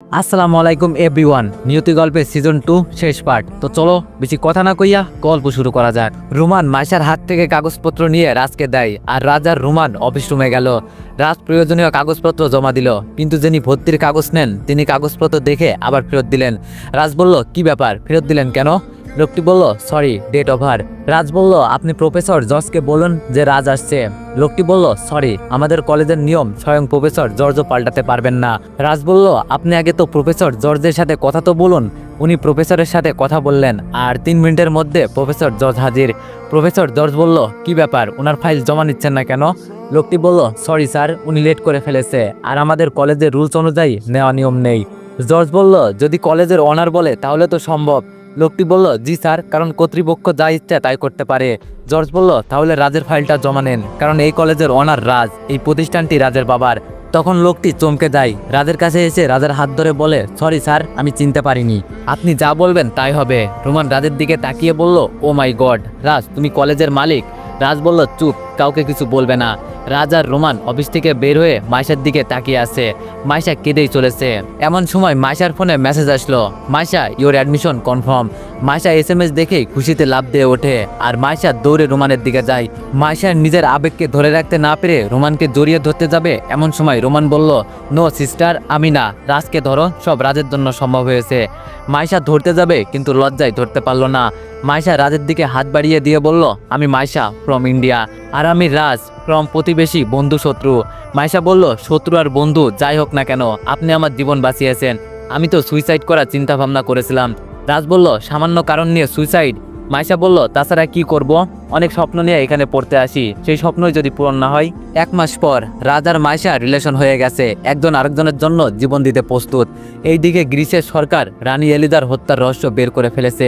আসসালামু আলাইকুম এভরিওয়ান। নিয়তি গল্পের সিজন 2 শেষ পার্ট। তো চলো বেশি কথা না কইয়া গল্প শুরু করা যাক। রুমান মাইশার হাত থেকে কাগজপত্র নিয়ে রাজকে দেয়, আর রাজ আর রুমান অফিস রুমে গেল। রাজ প্রয়োজনীয় কাগজপত্র জমা দিল, কিন্তু যিনি ভর্তির কাগজ নেন তিনি কাগজপত্র দেখে আবার ফেরত দিলেন। রাজ বলল, কি ব্যাপার, ফেরত দিলেন কেন? লোকটি বলল, সরি, ডেট ওভার। রাজ বলল, আপনি প্রফেসর জর্জকে বলুন যে রাজ আসছে। লোকটি বলল, সরি, আমাদের কলেজের নিয়ম স্বয়ং প্রফেসর জর্জও পাল্টাতে পারবেন না। রাজ বলল, আপনি আগে তো প্রফেসর জর্জের সাথে কথা তো বলুন। উনি প্রফেসরের সাথে কথা বললেন, আর 3 মিনিটের মধ্যে প্রফেসর জর্জ হাজির। প্রফেসর জর্জ বলল, কি ব্যাপার, ওনার ফাইল জমা নিচ্ছেন না কেন? লোকটি বলল, সরি স্যার, উনি লেট করে ফেলেছে, আর আমাদের কলেজের রুলস অনুযায়ী নেওয়া নিয়ম নেই। জর্জ বলল, যদি কলেজের অনার বলে তাহলে তো সম্ভব। লোকটি বলল, জি স্যার, কারণ কর্তৃপক্ষ যা ইচ্ছা তাই করতে পারে। জর্জ বলল, তাহলে রাজের ফাইলটা জমা নেন, কারণ এই কলেজের অনার রাজ, এই প্রতিষ্ঠানটি রাজের বাবার। তখন লোকটি চমকে যায়, রাজের কাছে এসে রাজের হাত ধরে বলে, সরি স্যার, আমি চিনতে পারিনি, আপনি যা বলবেন তাই হবে। রোমান রাজের দিকে তাকিয়ে বলল, ও মাই গড, রাজ তুমি কলেজের মালিক? রাজ বলল, চুপ, কাউকে কিছু বলবে না। রাজ আর রোমান অফিস থেকে বের হয়ে মাইশার দিকে তাকিয়ে আছে। মাইশা কেঁদেই চলেছে। এমন সময় মাইশার ফোনে মেসেজ আসলো, Maisha, your admission confirm. Maisha SMS দেখেই খুশিতে লাফ দিয়ে ওঠে, আর মাইশা দৌড়ে রোমানের দিকে যায়। মাইশার নিজের আবেগকে ধরে রাখতে না পেরে রোমানকে জড়িয়ে ধরতে যাবে, এমন সময় রোমান বলল, নো সিস্টার, আমি না, রাজকে ধরো, সব রাজের জন্য সম্ভব হয়েছে। মাইশা ধরতে যাবে, কিন্তু লজ্জায় ধরতে পারল না। মাইশা রাজের দিকে হাত বাড়িয়ে দিয়ে বলল, আমি মাইশা ফ্রম ইন্ডিয়া, আর আমি রাজ ফ্রম প্রতিবেশী বন্ধু শত্রু। মাইশা বলল, শত্রু আর বন্ধু যাই হোক না কেন, আপনি আমার জীবন বাঁচিয়েছেন, আমি তো সুইসাইড করার চিন্তা ভাবনা করেছিলাম। রাজ বলল, সামান্য কারণ নিয়ে সুইসাইড? মাইশা বলল, তাছাড়া কি করব, অনেক স্বপ্ন নিয়ে এখানে পড়তে আসি, সেই স্বপ্নই যদি পূরণ না হয়। 1 মাস পর রাজ আর মাইশা রিলেশন হয়ে গেছে, একজন আরেকজনের জন্য জীবন দিতে প্রস্তুত। এইদিকে গ্রিসের সরকার রানী এলিজার হত্যার রহস্য বের করে ফেলেছে।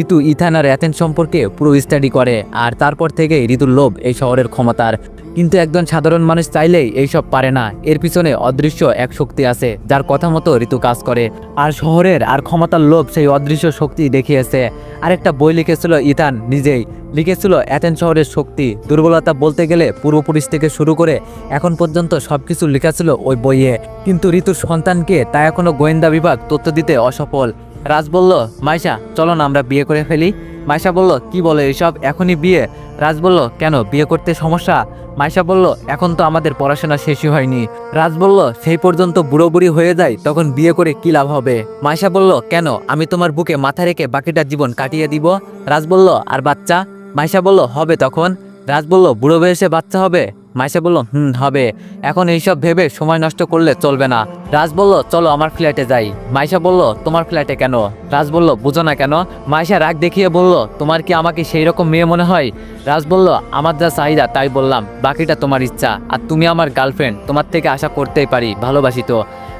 ঋতু ইথান আর অ্যাথেন্স সম্পর্কে পুরো স্টাডি করে, আর তারপর থেকেই ঋতুর লোভ এই শহরের ক্ষমতার। কিন্তু একজন সাধারণ মানুষ চাইলেই এইসব পারে না, এর পিছনে অদৃশ্য এক শক্তি আছে যার কথা মতো ঋতু কাজ করে, আর শহরের আর ক্ষমতার লোভ সেই অদৃশ্য শক্তি দেখিয়েছে। আরেকটা বই লিখেছিল ইথান নিজেই, লিখেছিল অ্যাথেন্স শহরের শক্তি, দুর্বলতা বলতে গেলে পূর্বপুরুষ থেকে শুরু করে এখন পর্যন্ত সবকিছু লেখা ছিল ওই বইয়ে। কিন্তু ঋতুর সন্তানকে তা এখনো গোয়েন্দা বিভাগ তথ্য দিতে অসফল। রাজ বলল, মাইশা চলো না আমরা বিয়ে করে ফেলি। মাইশা বলল, কি বলে এসব, এখনই বিয়ে? রাজ বলল, কেন, বিয়ে করতে সমস্যা? মাইশা বলল, এখন তো আমাদের পড়াশোনা শেষই হয়নি। রাজ বলল, সেই পর্যন্ত বুড়ো বুড়ি হয়ে যায়, তখন বিয়ে করে কি লাভ হবে? মাইশা বলল, কেন, আমি তোমার বুকে মাথা রেখে বাকিটা জীবন কাটিয়ে দিব। রাজ বলল, আর বাচ্চা? মাইশা বলল, হবে তখন। রাজ বলল, বুড়ো বয়সে বাচ্চা হবে? মাইশা বলল, হবে। এখন এইসব ভেবে সময় নষ্ট করলে চলবে না। রাজ বলল, চলো আমার ফ্ল্যাটে যাই। মাইশা বলল, তোমার ফ্ল্যাটে কেন? রাজ বলল, বুঝো না কেন? মাইশা রাগ দেখিয়ে বলল, তোমার কি আমাকে সেই রকম মেয়ে মনে হয়? রাজ বলল, আমার যা চাহিদা তাই বললাম, বাকিটা তোমার ইচ্ছা, আর তুমি আমার গার্লফ্রেন্ড, তোমার থেকে আশা করতেই পারি, ভালোবাসি তো।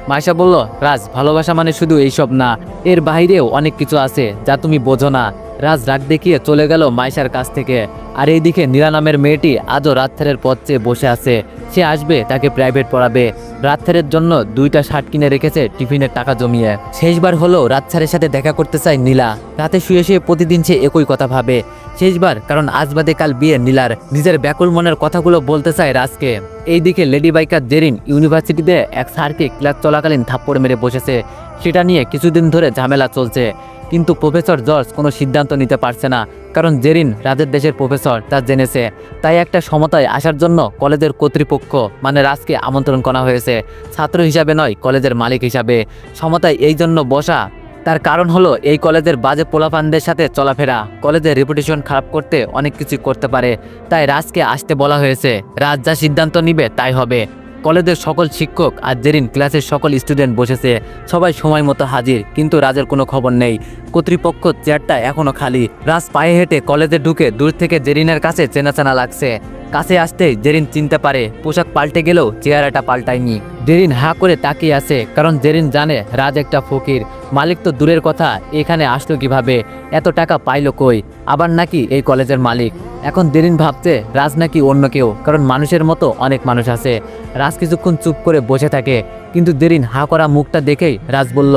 মাইশা বলল, রাজ, ভালোবাসা মানে শুধু এইসব না, এর বাইরেও অনেক কিছু আছে যা তুমি বোঝো না। রাজ রাগ দেখিয়ে চলে গেল মাইশার কাছ থেকে। আর এইদিকে নীলা নামের মেয়েটি আজও রাতথেরের পথ চেয়ে বসে আছে, সে আসবে তাকে প্রাইভেট পড়াবে। রাতথেরের জন্য 2টা শার্ট কিনে রেখেছে টিফিনের টাকা জমিয়ে। শেষবার হলো রাতছাড়ের সাথে দেখা করতে চায় নীলা। রাতে শুয়ে শুয়ে প্রতিদিন সে একই কথা ভাবে, শেষবার, কারণ আজ বাদে কাল বিয়ে নীলার। নিজের ব্যাকুল মনের কথাগুলো বলতে চায় রাজকে। এইদিকে লেডি বাইকার জেরিন ইউনিভার্সিটিতে এক স্যারকে ক্লাস চলাকালীন থাপ্পড় মেরে বসেছে, সেটা নিয়ে কিছুদিন ধরে ঝামেলা চলছে। কিন্তু প্রফেসর জর্জ কোনো সিদ্ধান্ত নিতে পারছে না, কারণ জেরিন রাজের দেশের প্রফেসর, তা জেনেছে। তাই একটা সমতায় আসার জন্য কলেজের কর্তৃপক্ষ মানে রাজকে আমন্ত্রণ করা হয়েছে, ছাত্র হিসাবে নয়, কলেজের মালিক হিসাবে। সমতায় এই জন্য বসা, তার কারণ হলো এই কলেজের বাজে পোলাপানদের সাথে চলাফেরা কলেজের রেপুটেশন খারাপ করতে অনেক কিছু করতে পারে। তাই রাজকে আসতে বলা হয়েছে, রাজ যা সিদ্ধান্ত নিবে তাই হবে। কলেজের সকল শিক্ষক আর জেরিন ক্লাসের সকল স্টুডেন্ট বসেছে, সবাই সময় মতো হাজির, কিন্তু রাজের কোনো খবর নেই। কর্তৃপক্ষ চেয়ারটা এখনো খালি। রাজ পায়ে হেঁটে কলেজে ঢুকে দূর থেকে জেরিনের কাছে চেনা চেনা লাগছে। কাছে আসতেই জেরিন চিনতে পারে, পোশাক পাল্টে গেলেও চেহারাটা পাল্টায়নি। জেরিন হা করে তাকিয়ে আছে, কারণ জেরিন জানে রাজ একটা ফকির। মালিক তো দূরের কথা, এখানে আসলো কিভাবে, এত টাকা পাইলো কই, আবার নাকি এই কলেজের মালিক। এখন জেরিন ভাবছে রাজ নাকি অন্য কেউ, কারণ মানুষের মতো অনেক মানুষ আছে। রাজ কিছুক্ষণ চুপ করে বসে থাকে, কিন্তু জেরিন হা করা মুখটা দেখেই রাজ বলল,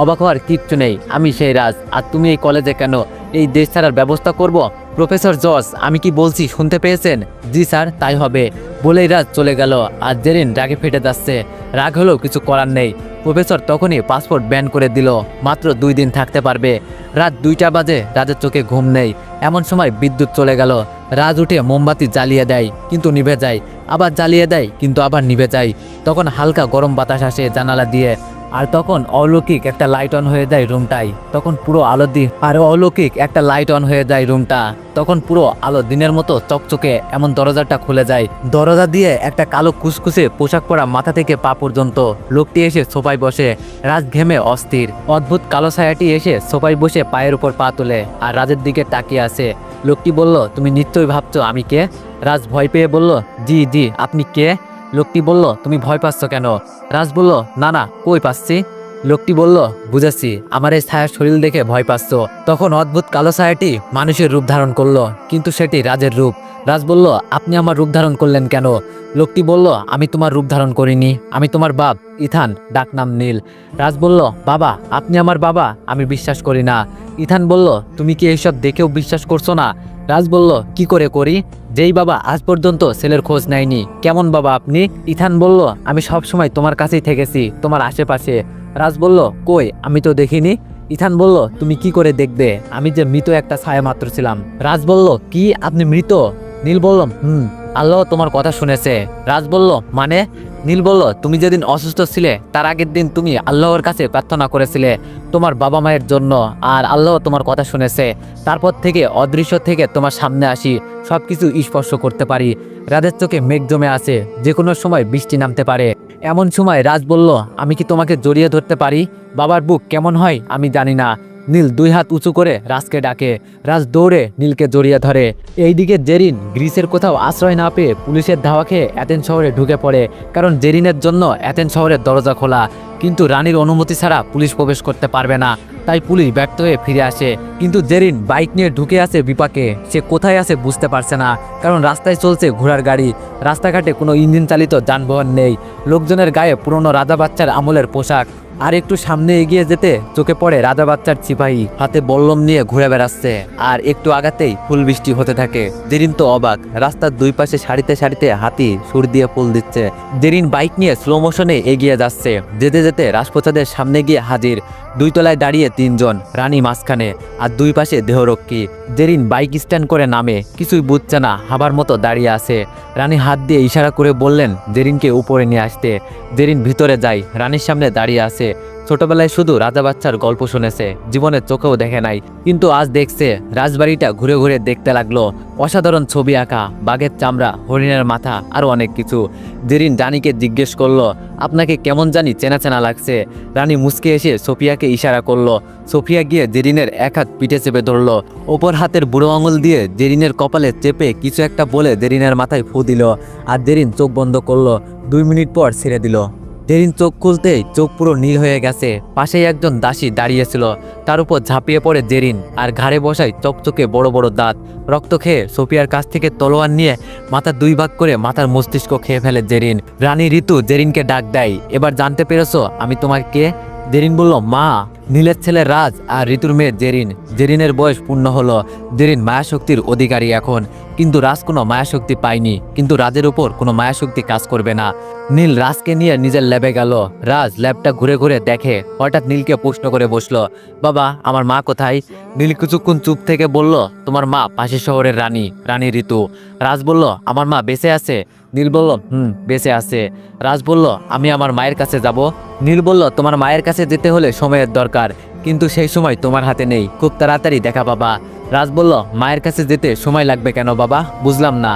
অবাক হওয়ার কিচ্ছু নেই, আমি সেই রাজ, আর তুমি এই কলেজে কেন? এই দেশ ছাড়ার ব্যবস্থা করব? প্রফেসর জর্জ, আমি কি বলছি শুনতে পেয়েছেন? জি স্যার, তাই হবে বলেই রাজ চলে গেল। আর জেরিন রাগে ফেটে যাচ্ছে। রাগ হলেও কিছু করার নেই। প্রফেসর তখনই পাসপোর্ট ব্যান করে দিল, মাত্র 2 দিন থাকতে পারবে। রাত 2টা বাজে, রাজের চোখে ঘুম নেই। এমন সময় বিদ্যুৎ চলে গেল। রাজ উঠে মোমবাতি জ্বালিয়ে দেয়, কিন্তু নিভে যায়। আবার জ্বালিয়ে দেয়, কিন্তু আবার নিভে যায়। তখন হালকা গরম বাতাস আসে জানালা দিয়ে। আর তখন অলৌকিক একটা লাইট অন হয়ে যায় রুমটাই। তখন পুরো আলো অলৌকিক একটা লাইট অন হয়ে যায় রুমটা। তখন পুরো আলো দিনের মতো চকচকে। এমন দরজাটা খুলে যায়। দরজা দিয়ে একটা কালো কুসকুসে পোশাক পরা মাথা থেকে পা পর্যন্ত লোকটি এসে সোফায় বসে। রাজ ঘেমে অস্থির। অদ্ভুত কালো ছায়াটি এসে সোফায় বসে পায়ের উপর পা তোলে আর রাজের দিকে তাকিয়ে আছে। লোকটি বলল, তুমি নিশ্চয়ই ভাবছো আমি কে? রাজ ভয় পেয়ে বলল, জি জি, আপনি কে? লোকটি বলল, তুমি ভয় পাচ্ছ কেন? রাজ বলল, না না, কই পাচ্ছি। লোকটি বলল, বুঝেছি, আমার এই ছায়ার শরীর দেখে ভয় পাচ্ছ। তখন অদ্ভুত কালো ছায়াটি মানুষের রূপ ধারণ করলো, কিন্তু সেটি রাজের রূপ। রাজ বলল, আপনি আমার রূপ ধারণ করলেন কেন? লোকটি বলল, আমি তোমার রূপ ধারণ করিনি, আমি তোমার বাপ ইথান, ডাকনাম নীল। রাজ বলল, বাবা, আপনি আমার বাবা? আমি বিশ্বাস করি না। ইথান বলল, তুমি কি এইসব দেখেও বিশ্বাস করছো না? রাজ বলল, কি করে করি? যেই বাবা আজ পর্যন্ত ছেলের খোঁজ নেয়নি, কেমন বাবা আপনি? ইথান বলল, আমি সব সময় তোমার কাছেই থেকেছি, তোমার আশেপাশে। রাজ বলল, কই, আমি তো দেখিনি। ইথান বলল, তুমি কি করে দেখবে? আমি যে মৃত একটা ছায়া মাত্র ছিলাম। রাজ বলল, কি, আপনি মৃত? নীল বলল, আল্লাহ তোমার কথা শুনেছে। রাজ বলল, মানে? নীল বলল, তুমি যেদিন অসুস্থ ছিলে তার আগের দিন তুমি আল্লাহর কাছে প্রার্থনা করেছিলে তোমার বাবা মায়ের জন্য, আর আল্লাহ তোমার কথা শুনেছে। তারপর থেকে অদৃশ্য থেকে তোমার সামনে আসি, সব কিছু স্পর্শ করতে পারি। রাজের চোখে মেঘ জমে আছে, যে কোনো সময় বৃষ্টি নামতে পারে। এমন সময় রাজ বলল, আমি কি তোমাকে জড়িয়ে ধরতে পারি? বাবার বুক কেমন হয় আমি জানি না। নীল 2 হাত উঁচু করে রাজকে ডাকে। রাজ দৌড়ে নীলকে জড়িয়ে ধরে। এইদিকে জেরিন গ্রিসের কোথাও আশ্রয় না পেয়ে পুলিশের ধাওয়া খেয়ে অ্যাথেন্স শহরে ঢুকে পড়ে, কারণ জেরিনের জন্য অ্যাথেন্স শহরের দরজা খোলা। কিন্তু রানীর অনুমতি ছাড়া পুলিশ প্রবেশ করতে পারবে না, তাই পুলিশ ব্যর্থ হয়ে ফিরে আসে। কিন্তু জেরিন বাইক নিয়ে ঢুকে আছে বিপাকে। সে কোথায় আছে বুঝতে পারছে না, কারণ রাস্তায় চলছে ঘোড়ার গাড়ি। রাস্তাঘাটে কোনো ইঞ্জিন চালিত যানবাহন নেই। লোকজনের গায়ে পুরনো রাজা বাচ্চার আমলের পোশাক। আর একটু সামনে এগিয়ে যেতে চোখে পড়ে রাজা বাচ্চার সিপাহী, হাতে বল্লম নিয়ে ঘুরে বেড়াচ্ছে। আর একটু আগাতেই ফুল বৃষ্টি হতে থাকে। জেরিন তো অবাক, রাস্তার 2 পাশে সারিতে সারিতে হাতি সুর দিয়ে ফুল দিচ্ছে। জেরিন বাইক নিয়ে স্লো মোশনে এগিয়ে যাচ্ছে। যেতে যেতে রাজপ্রাসাদের সামনে গিয়ে হাজির। 2 তলায় দাঁড়িয়ে 3 জন, রানী মাঝখানে আর 2 পাশে দেহরক্ষী। জেরিন বাইক স্ট্যান্ড করে নামে, কিছুই বুঝছে না, হাবার মতো দাঁড়িয়ে আছে। রানী হাত দিয়ে ইশারা করে বললেন জেরিনকে উপরে নিয়ে আসতে। জেরিন ভিতরে যায়, রানীর সামনে দাঁড়িয়ে আছে। ছোটবেলায় শুধু রাজা বাচ্চার গল্প শুনেছে, জীবনের চোখেও দেখে নাই, কিন্তু আজ দেখছে। রাজবাড়িটা ঘুরে ঘুরে দেখতে লাগলো। অসাধারণ ছবি আঁকা, বাঘের চামড়া, হরিণের মাথা, আরও অনেক কিছু। জেরিন রানীকে জিজ্ঞেস করলো, আপনাকে কেমন জানি চেনা চেনা লাগছে। রানী মুচকে এসে সোফিয়াকে ইশারা করলো। সোফিয়া গিয়ে জেরিনের 1 হাত পিঠে চেপে ধরলো। ওপর হাতের বুড়ো আঙুল দিয়ে জেরিনের কপালে চেপে কিছু একটা বলে জেরিনের মাথায় ফু দিল। আর জেরিন চোখ বন্ধ করলো। 2 মিনিট পর ছেড়ে দিল। জেরিন চোখ খুলতেই চোখ পুরো নীল হয়ে গেছে। পাশেই একজন দাসী দাঁড়িয়েছিল, তার উপর ঝাঁপিয়ে পড়ে জেরিন। আর ঘাড়ে বসায় চকচকে বড় বড় দাঁত। রক্ত খেয়ে সোফিয়ার কাছ থেকে তলোয়ার নিয়ে মাথা 2 ভাগ করে মাথার মস্তিষ্ক খেয়ে ফেলে জেরিন। রানী ঋতু জেরিনকে ডাক দেয়, এবার জানতে পেরেছো আমি তোমার কে? জেরিন বলল, মা। নীলের ছেলে রাজ আর ঋতুর মেয়ে জেরিন। জেরিনের বয়স পূর্ণ হলো। জেরিন মায়াশক্তির অধিকারী এখন, কিন্তু রাজ কোনো মায়াশক্তি পায়নি। কিন্তু রাজের উপর কোনো মায়াশক্তি কাজ করবে না। নীল রাজকে নিয়ে নিজের ল্যাবে গেল। রাজ ল্যাবটা ঘুরে ঘুরে দেখে। হঠাৎ নীলকে প্রশ্ন করে বসলো, বাবা, আমার মা কোথায়? নীল কিছুক্ষণ চুপ থেকে বলল, তোমার মা পাশের শহরের রানী, রানী ঋতু। রাজ বলল, আমার মা বেঁচে আছে? নীল বলল, বেঁচে আছে। রাজ বলল, আমি আমার মায়ের কাছে যাব। নীল বলল, তোমার মায়ের কাছে যেতে হলে সময়ের দরকার, কিন্তু সেই সময় তোমার হাতে নেই, খুব তাড়াতাড়ি দেখা পাবা। রাজ বলল, মায়ের কাছে যেতে সময় লাগবে কেন বাবা? বুঝলাম না।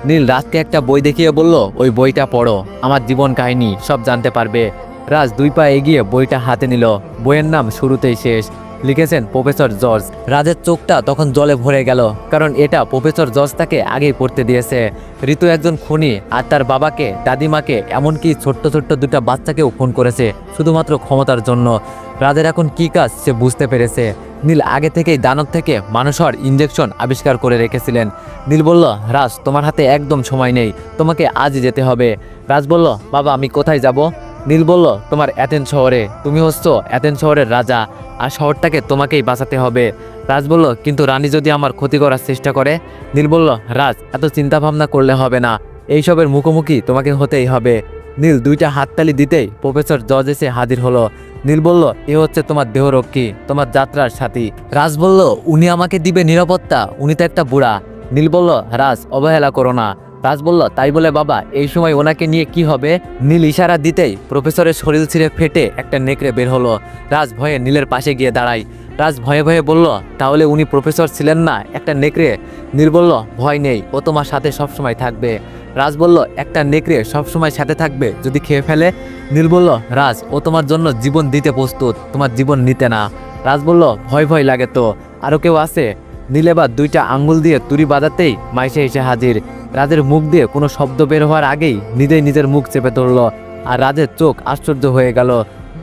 নীল রাজকে একটা বই দেখিয়ে বলল, ওই বইটা পড়ো, আমার জীবন কাহিনী সব জানতে পারবে। রাজ 2 পা এগিয়ে বইটা হাতে নিল। বইয়ের নাম শুরুতেই শেষ, লিখেছেন প্রফেসর জর্জ। রাজের চোখটা তখন জলে ভরে গেল, কারণ এটা প্রফেসর জর্জ তাকে আগেই পড়তে দিয়েছে। ঋতু একজন খুনি, আর তার বাবাকে, দাদিমাকে, এমনকি ছোট্ট ছোট্ট 2টা বাচ্চাকেও খুন করেছে শুধুমাত্র ক্ষমতার জন্য। রাজের এখন কি কাজ সে বুঝতে পেরেছে। নীল আগে থেকেই দানব থেকে মানুষ হওয়ার ইঞ্জেকশন আবিষ্কার করে রেখেছিলেন। নীল বলল, রাজ, তোমার হাতে একদম সময় নেই, তোমাকে আজই যেতে হবে। রাজ বলল, বাবা, আমি কোথায় যাব? নীল বলল, তোমার অ্যাথেন্স শহরে, তুমি হচ্ছ অ্যাথেন্স শহরের রাজা, আর শহরটাকে তোমাকেই বাঁচাতে হবে। রাজ বলল, কিন্তু রানী যদি আমার ক্ষতি করার চেষ্টা করে? নীল বলল, রাজ, এত চিন্তা ভাবনা করলে হবে না, এইসবের মুখোমুখি তোমাকে হতেই হবে। নীল দুইটা হাততালি দিতেই প্রফেসর জর্জ এসে হাজির হলো। নীল বলল, এ হচ্ছে তোমার দেহরক্ষী, তোমার যাত্রার সাথী। রাজ বলল, উনি আমাকে দিবে নিরাপত্তা? উনি তো একটা বুড়া। নীল বলল, রাজ, অবহেলা করো না। রাজ বলল, তাই বলে বাবা, এই সময় ওনাকে নিয়ে কি হবে? নীল ইশারা দিতেই প্রফেসরের শরীর ছিঁড়ে ফেটে একটা নেকড়ে বের হলো। রাজ ভয়ে নীলের পাশে গিয়ে দাঁড়ায়। রাজ ভয়ে ভয়ে বলল, তাহলে উনি প্রফেসর ছিলেন না, একটা নেকড়ে? নীল বলল, ভয় নেই, ও তোমার সাথে সবসময় থাকবে। রাজ বলল, একটা নেকড়ে সবসময় সাথে থাকবে যদি খেয়ে ফেলে? নীল বলল, রাজ, ও তোমার জন্য জীবন দিতে প্রস্তুত, তোমার জীবন নিতে না। রাজ বলল, ভয় ভয় লাগে তো, আরও কেউ আছে? নীল এবার দুইটা আঙ্গুল দিয়ে তুড়ি বাজাতেই মাইশা এসে হাজির। রাজের মুখ দিয়ে কোনো শব্দ বের হওয়ার আগেই নিজেই নিজের মুখ চেপে ধরল, আর রাজের চোখ আশ্চর্য হয়ে গেল।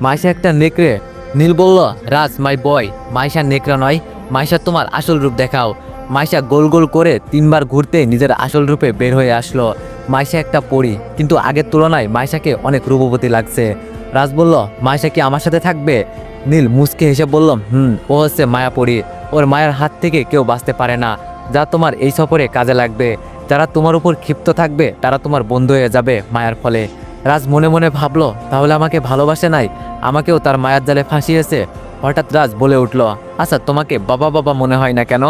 মাইশা একটা নেকড়ে? নীল বলল, রাজ, মাই বয়, মাইশা নেকড়ে নয়, মাইশা তোমার আসল রূপ দেখাও। মাইশা গোল গোল করে 3বার ঘুরতে নিজের আসল রূপে বের হয়ে আসলো। মাইশা একটা পরী, কিন্তু আগের তুলনায় মাইশাকে অনেক রূপবতী লাগছে। রাজ বলল, মাইশা কি আমার সাথে থাকবে? নীল মুচকে হেসে বলল, ও হচ্ছে মায়াপরী, ওর মায়ের হাত থেকে কেউ বাঁচতে পারে না, যা তোমার এই সফরে কাজে লাগবে। যারা তোমার উপর ক্ষিপ্ত থাকবে তারা তোমার বন্ধু হয়ে যাবে মায়ার ফলে। রাজ মনে মনে ভাবলো, তাহলে আমাকে ভালোবাসে নাই, আমাকেও তার মায়ার জালে ফাঁসিয়েছে। হঠাৎ রাজ বলে উঠল, আচ্ছা, তোমাকে বাবা বাবা মনে হয় না কেন?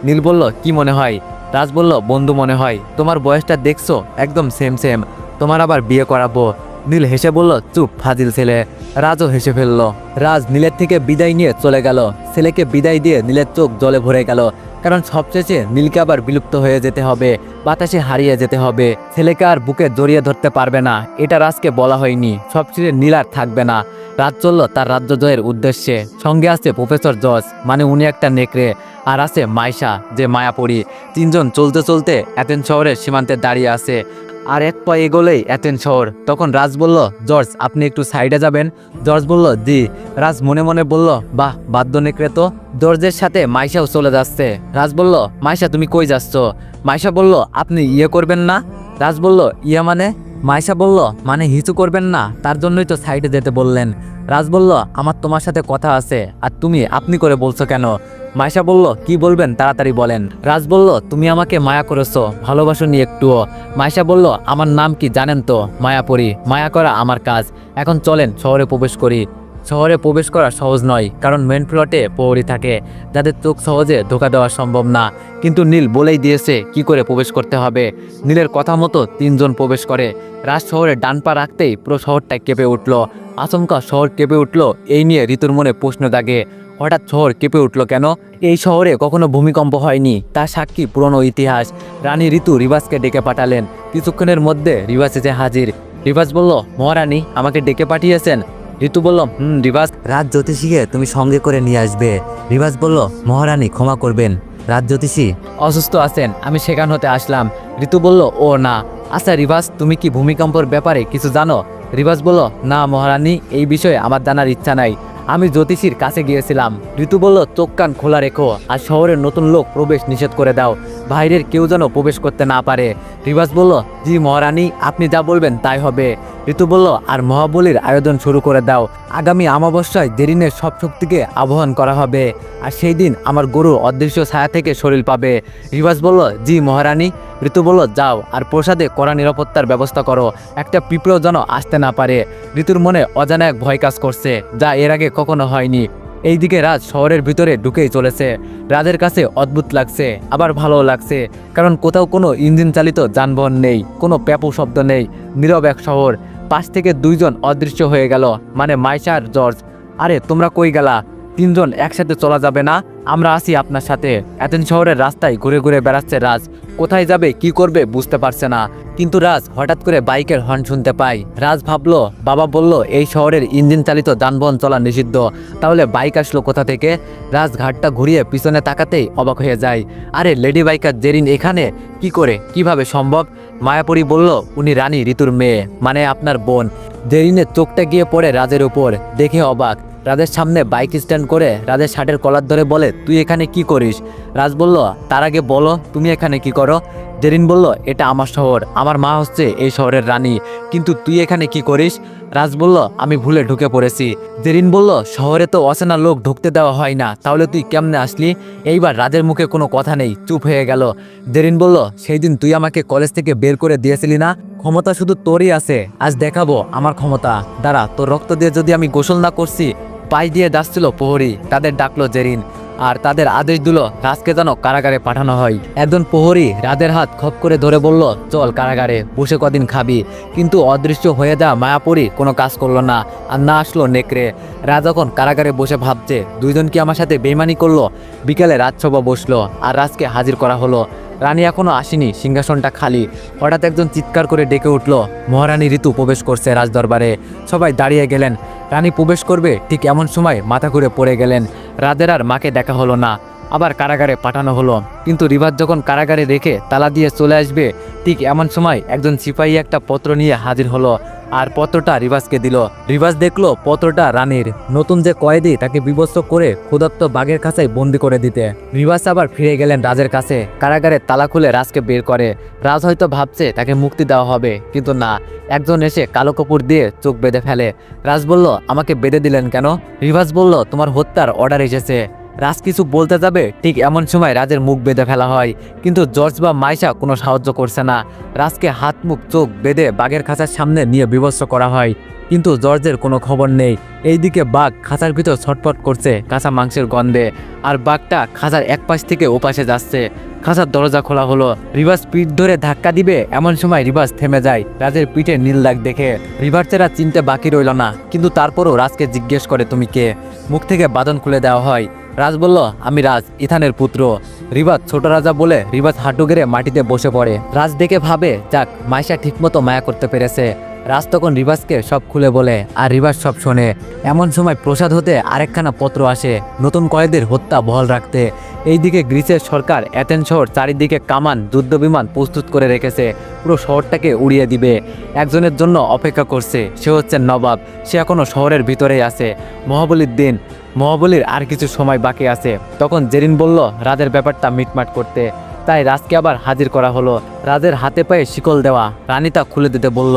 নীল বলল, কি মনে হয়? রাজ বলল, বন্ধু মনে হয়, তোমার বয়সটা দেখছো, একদম সেম সেম, তোমার আবার বিয়ে করাবো। নীল হেসে বলল, চুপ ফাজিল ছেলে। রাজও হেসে ফেলল। রাজ নীলের থেকে বিদায় নিয়ে চলে গেল। ছেলেকে বিদায় দিয়ে নীলের চোখ জলে ভরে গেল, কারণ সবশেষে নীলকে আবার বিলুপ্ত হয়ে যেতে হবে, বাতাসে হারিয়ে যেতে হবে। ছেলেকে আর বুকে জড়িয়ে ধরতে পারবে না, এটা রাজকে বলা হয়নি। সবশেষে নীল আর থাকবে না। রাজ চলল তার রাজ্য জয়ের উদ্দেশ্যে। সঙ্গে আছে প্রফেসর জর্জ, মানে উনি একটা নেকড়ে, আর আছে মাইশা, যে মায়াপরী। 3জন চলতে চলতে অ্যাথেন্স শহরের সীমান্তে দাঁড়িয়ে আছে। আর এক পা এগোলেই অ্যাথেন্স শহর। তখন রাজ বলল, জর্জ, আপনি একটু সাইডে যাবেন? জর্জ বলল, জি। রাজ মনে মনে বলল, বাহ, বাদ্য নেকড়ে তো। জর্জের সাথে মাইশাও চলে যাচ্ছে। রাজ বলল, মাইশা, তুমি কই যাচ্ছ? মাইশা বলল, আপনি ইয়ে করবেন না? রাজ বলল, ইয়া মানে? মাইশা বলল, মানে হিচু করবেন না, তার জন্যই তো সাইডে যেতে বললেন। রাজ বলল, আমার তোমার সাথে কথা আছে, আর তুমি আপনি করে বলছো কেন? মাইশা বলল, কি বলবেন তাড়াতাড়ি বলেন। রাজ বলল, তুমি আমাকে মায়া করেছো, ভালোবাসোনি একটুও। মাইশা বলল, আমার নাম কি জানেন তো? মায়াপরী। মায়া করা আমার কাজ। এখন চলেন শহরে প্রবেশ করি। শহরে প্রবেশ করা সহজ নয়, কারণ মেন প্লটে প্রহরী থাকে, যাদের চোখ সহজে ধোকা দেওয়া সম্ভব না। কিন্তু নীল বলেই দিয়েছে কি করে প্রবেশ করতে হবে। নীলের কথা মতো 3জন প্রবেশ করে। রাজ শহরে ডান পা রাখতেই পুরো শহরটা কেঁপে উঠল। আচমকা শহর কেঁপে উঠল, এই নিয়ে ঋতুর মনে প্রশ্ন জাগে, হঠাৎ শহর কেঁপে উঠল কেন? এই শহরে কখনো ভূমিকম্প হয়নি, তার সাক্ষী পুরনো ইতিহাস। রানী ঋতু রিভাসকে ডেকে পাঠালেন। কিছুক্ষণের মধ্যে রিভাস এসে হাজির। রিভাস বলল, মহারানী আমাকে ডেকে পাঠিয়েছেন? ঋতু বলল, রিভাস, রাজ জ্যোতিষীকে তুমি সঙ্গে করে নিয়ে আসবে। রিভাস বলল, মহারানী ক্ষমা করবেন, রাজ জ্যোতিষী অসুস্থ আছেন, আমি সেখান হতে আসলাম। ঋতু বলল, ও না। আচ্ছা রিভাস, তুমি কি ভূমিকম্পের ব্যাপারে কিছু জানো? রিভাস বলল, না মহারানী, এই বিষয়ে আমার জানার ইচ্ছা নাই, আমি জ্যোতিষীর কাছে গিয়েছিলাম। ঋতু বলল, চোখ কান খোলা রেখো, আর শহরের নতুন লোক প্রবেশ নিষেধ করে দাও, বাইরের কেউ যেন প্রবেশ করতে না পারে। রিভাস বলল, জি মহারানী, আপনি যা বলবেন তাই হবে। ঋতু বলল, আর মহাবলীর আয়োজন শুরু করে দাও। আগামী অমাবস্যায় দেরিনের সব শক্তিকে আহ্বান করা হবে, আর সেই দিন আমার গরু অদৃশ্য ছায়া থেকে শরীর পাবে। রিভাস বলল, জি মহারানী। ঋতু বলল, যাও, আর প্রসাদে কড়া নিরাপত্তার ব্যবস্থা করো, একটা পিঁপড়েও যেন আসতে না পারে। ঋতুর মনে অজানা এক ভয় কাজ করছে, যা এর আগে কখনো হয়নি। এইদিকে রাজ শহরের ভিতরে ঢুকেই চলেছে। রাজের কাছে অদ্ভুত লাগছে, আবার ভালোও লাগছে, কারণ কোথাও কোনো ইঞ্জিন চালিত যানবাহন নেই, কোনো প্যাপু শব্দ নেই, নীরব এক শহর। পাশ থেকে 2জন অদৃশ্য হয়ে গেল, মানে মাইশা আর জর্জ। আরে তোমরা কই গেলা? 3জন একসাথে চলা যাবে না? আমরা আছি আপনার সাথে। অ্যাথেন্স শহরের রাস্তায় ঘুরে ঘুরে বেড়াচ্ছে রাজ, কোথায় যাবে কি করবে বুঝতে পারছে না। কিন্তু রাজ হঠাৎ করে বাইকের হর্ন শুনতে পায়। রাজ ভাবলো, বাবা বলল এই শহরের ইঞ্জিন চালিত যানবাহন চলা নিষিদ্ধ, তাহলে বাইক আসলো কোথা থেকে? রাজ ঘাটটা ঘুরিয়ে পিছনে তাকাতেই অবাক হয়ে যায়। আরে লেডি বাইকার জেরিন এখানে কি করে, কিভাবে সম্ভব? মায়াপরী বলল, উনি রানী ঋতুর মেয়ে, মানে আপনার বোন। জেরিনের চোখটা গিয়ে পড়ে রাজের উপর, দেখে অবাক। রাজের সামনে বাইক স্ট্যান্ড করে রাজের শার্টের কলার ধরে বলে, তুই এখানে কি করিস? রাজ বলল, তার আগে বলো তুমি এখানে কি করো? জেরিন বলল, এটা আমার শহর, আমার মা হচ্ছে এই শহরের রানী, কিন্তু তুই এখানে কি করিস? রাজ বলল, আমি ভুলে ঢুকে পড়েছি। জেরিন বলল, শহরে তো অচেনা লোক ঢুকতে দেওয়া হয় না, তাহলে তুই কেমনে আসলি? এইবার রাজের মুখে কোনো কথা নেই, চুপ হয়ে গেল। জেরিন বলল, সেই দিন তুই আমাকে কলেজ থেকে বের করে দিয়েছিলি না? ক্ষমতা শুধু তোরই আছে, আজ দেখাবো আমার ক্ষমতা। দাঁড়া, তোর রক্ত দিয়ে যদি আমি গোসল না করছি। পাশ দিয়ে যাচ্ছিল প্রহরী, তাদের ডাকলো জেরিন, আর তাদের আদেশ দিল রাজকে যেন কারাগারে পাঠানো হয়। একজন প্রহরী রাজের হাত খপ করে ধরে বলল, চল কারাগারে, বসে কদিন খাবি। কিন্তু অদৃশ্য হয়ে যাওয়া মায়াপুরী কোনো কাজ করলো না, আর না আসলো নেকড়ে। রাজ যখন কারাগারে বসে ভাবছে দুইজন কি আমার সাথে বেইমানি করলো। বিকেলে রাজসভা বসলো আর রাজকে হাজির করা হলো। রানী এখনো আসেনি, সিংহাসনটা খালি। হঠাৎ একজন চিৎকার করে ডেকে উঠল, মহারানী ঋতু প্রবেশ করছে রাজদরবারে। সবাই দাঁড়িয়ে গেলেন। রানী প্রবেশ করবে ঠিক এমন সময় মাথা ঘুরে পড়ে গেলেন। রাজের আর মাকে দেখা হলো না। আবার কারাগারে পাঠানো হলো, কিন্তু রিভাজ যখন কারাগারে রেখে তালা দিয়ে চলে আসবে, ঠিক এমন সময় একজন সিপাহী একটা পত্র নিয়ে হাজির হলো, আর পত্রটা রিভাজকে দিল। রিভাজ দেখলো পত্রটা রানীর। নতুন যে কয়েদি তাকে বিবস্ত্র করে ক্ষুধার্ত বাঘের কাছে বন্দি করে দিতে। রিভাজ আবার ফিরে গেলেন রাজের কাছে। কারাগারে তালা খুলে রাজকে বের করে। রাজ হয়তো ভাবছে তাকে মুক্তি দেওয়া হবে, কিন্তু না, একজন এসে কালো কাপড় দিয়ে চোখ বেঁধে ফেলে। রাজ বলল, আমাকে বেঁধে দিলেন কেন? রিভাজ বলল, তোমার হত্যার অর্ডার এসেছে। রাজ কিছু বলতে যাবে, ঠিক এমন সময় রাজের মুখ বেঁধে ফেলা হয়, কিন্তু জর্জ বা মাইশা কোনো সাহায্য করছে না। রাজকে হাত মুখ চোখ বেঁধে বাঘের খাঁচার সামনে নিয়ে বিবস্ত্র করা হয়, কিন্তু জর্জের কোনো খবর নেই। এইদিকে বাঘ খাঁচার ভিতর ছটফট করছে কাঁচা মাংসের গন্ধে, আর বাঘটা খাঁচার এক পাশ থেকে ওপাশে যাচ্ছে। খাঁচার দরজা খোলা হলো। রিভাজ পিঠ ধরে ধাক্কা দিবে, এমন সময় রিভাজ থেমে যায় রাজের পিঠে নীল দাগ দেখে। রিভার্সেরা চিনতে বাকি রইল না, কিন্তু তারপরও রাজকে জিজ্ঞেস করে, তুমি কে? মুখ থেকে বাঁধন খুলে দেওয়া হয়। রাজ বলল, আমি রাজ, ইথানের পুত্র। রিভাজ ছোট রাজা বলে রিভাজ হাঁটু গেড়ে মাটিতে বসে পড়ে। রাজ দেখে ভাবে, যাক, মাইশা ঠিকমতো মায়া করতে পেরেছে। রাজ তখন রিভাজকে সব খুলে বলে, আর রিভাজ সব শোনে। এমন সময় প্রসাদ হতে আরেকখানা পত্র আসে, নতুন কয়েদের হত্যা বহাল রাখতে। এইদিকে গ্রিসের সরকার অ্যাথেন্স শহর চারিদিকে কামান যুদ্ধ বিমান প্রস্তুত করে রেখেছে, পুরো শহরটাকে উড়িয়ে দিবে। একজনের জন্য অপেক্ষা করছে, সে হচ্ছে নবাব। সে এখনো শহরের ভিতরেই আছে। মহাবলীর দিন, মহাবলীর আর কিছু সময় বাকি আছে। তখন জেরিন বলল রাজের ব্যাপারটা মিটমাট করতে, তাই রাজকে আবার হাজির করা হলো। রাজের হাতে পায়ে শিকল দেওয়া, রানী তা খুলে দিতে বলল।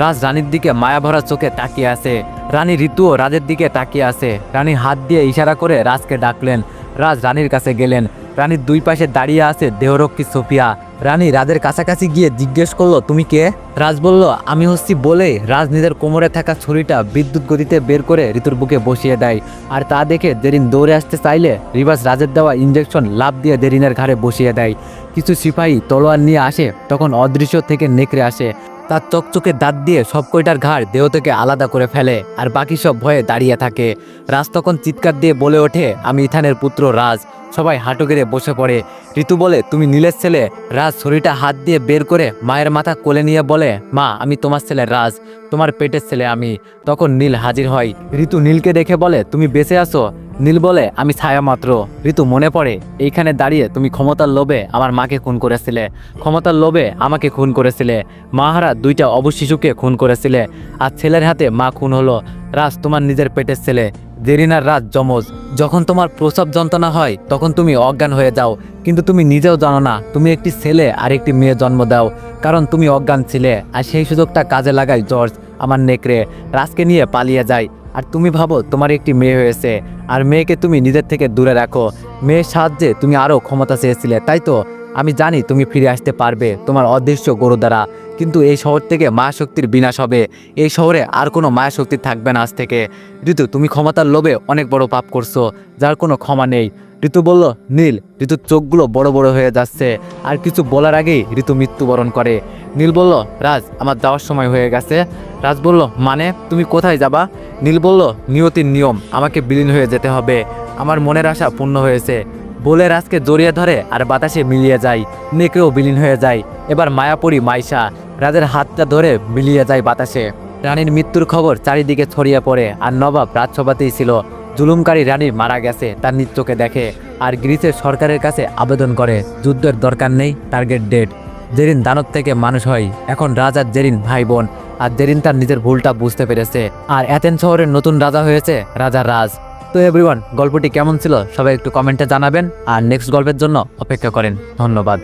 রাজ রানীর দিকে মায়া ভরা চোখে তাকিয়ে আছে। রানী ঋতুও রাজের দিকে তাকিয়ে আছে। রানী হাত দিয়ে ইশারা করে রাজকে ডাকলেন। রাজ রানীর কাছে গেলেন। রানীর দুই পাশে দাঁড়িয়ে আছে দেহরক্ষী সোফিয়া। রানী রাজের কাছাকাছি গিয়ে জিজ্ঞেস করলো, তুমি কে? রাজ বলল, আমি হচ্ছি বলে। রাজ নিজের কোমরে থাকা ছুরিটা বিদ্যুৎ গতিতে বের করে ঋতুর বুকে বসিয়ে দেয়, আর তা দেখে জেরিন দৌড়ে আসতে চাইলে রিভাজ রাজের দেওয়া ইঞ্জেকশন লাফ দিয়ে জেরিনের ঘাড়ে বসিয়ে দেয়। কিছু সিপাহী তলোয়ার নিয়ে আসে, তখন অদৃশ্য থেকে নেকড়ে আসে। তার চকচকে দাঁত দিয়ে সব কয়টার ঘাড় দেহ থেকে আলাদা করে ফেলে, আর বাকি সব ভয়ে দাঁড়িয়ে থাকে। রাজ তখন চিৎকার দিয়ে বলে ওঠে, আমি ইথানের পুত্র রাজ। সবাই হাঁটু গেড়ে বসে পড়ে। ঋতু বলে, তুমি নীলের ছেলে? রাজ ছুরিটা হাত দিয়ে বের করে মায়ের মাথা কোলে নিয়ে বলে, মা, আমি তোমার ছেলে রাজ, তোমার পেটের ছেলে আমি। তখন নীল হাজির হয়। ঋতু নীলকে দেখে বলে, তুমি বেঁচে আছো? নীল বলে, আমি ছায়া মাত্র। ঋতু মনে পড়ে, এইখানে দাঁড়িয়ে তুমি ক্ষমতার লোভে আমার মাকে খুন করেছিলে, ক্ষমতার লোভে আমাকে খুন করেছিলে, মাহারা দুইটা অবশিশুকে খুন করেছিলে, আর ছেলের হাতে মা খুন হলো। রাজ তোমার নিজের পেটের ছেলে। জেরিনার রাজ যমজ। যখন তোমার প্রসব যন্ত্রণা হয় তখন তুমি অজ্ঞান হয়ে যাও, কিন্তু তুমি নিজেও জানো না তুমি একটি ছেলে আর একটি মেয়ে জন্ম দাও, কারণ তুমি অজ্ঞান ছিলে। আর সেই সুযোগটা কাজে লাগায় জর্জ, আমার নেকড়ে। রাজকে নিয়ে পালিয়ে যায়। আর তুমি ভাবো তোমার একটি মেয়ে হয়েছে, আর মেয়েকে তুমি নিজের থেকে দূরে রাখো। মেয়ের সাহায্যে তুমি আরও ক্ষমতা চেয়েছিলে, তাই তো? আমি জানি তুমি ফিরে আসতে পারবে তোমার অদৃশ্য গরু দ্বারা, কিন্তু এই শহর থেকে মায়াশক্তির বিনাশ হবে। এই শহরে আর কোনো মায়াশক্তি থাকবে না আজ থেকে। ঋতু, তুমি ক্ষমতার লোভে অনেক বড় পাপ করছো, যার কোনো ক্ষমা নেই। ঋতু বলল, নীল। ঋতুর চোখগুলো বড় বড় হয়ে যাচ্ছে, আর কিছু বলার আগেই ঋতু মৃত্যুবরণ করে। নীল বলল, রাজ, আমার যাওয়ার সময় হয়ে গেছে। রাজ বলল, মানে তুমি কোথায় যাবা? নীল বলল, নিয়তির নিয়ম, আমাকে বিলীন হয়ে যেতে হবে। আমার মনের আশা পূর্ণ হয়েছে। বলে রাজকে জড়িয়ে ধরে আর বাতাসে মিলিয়ে যায়। নেকড়েও বিলীন হয়ে যায়। এবার মায়াপুরী মাইশা রাজের হাতটা ধরে মিলিয়ে যায় বাতাসে। রানীর মৃত্যুর খবর চারিদিকে ছড়িয়ে পড়ে, আর নবাব রাজসভাতেই ছিল। জুলুমকারী রানী মারা গেছে তার নিজ চোখে দেখে, আর গ্রিসের সরকারের কাছে আবেদন করে যুদ্ধের দরকার নেই, টার্গেট ডেড। জেরিন দানব থেকে মানুষ হয়। এখন রাজ আর জেরিন ভাই বোন, আর জেরিন তার নিজের ভুলটা বুঝতে পেরেছে, আর অ্যাথেন্স শহরের নতুন রাজা হয়েছে রাজা রাজ। তো এভরিওয়ান, গল্পটি কেমন ছিল সবাই একটু কমেন্টে জানাবেন, আর নেক্সট গল্পের জন্য অপেক্ষা করেন। ধন্যবাদ।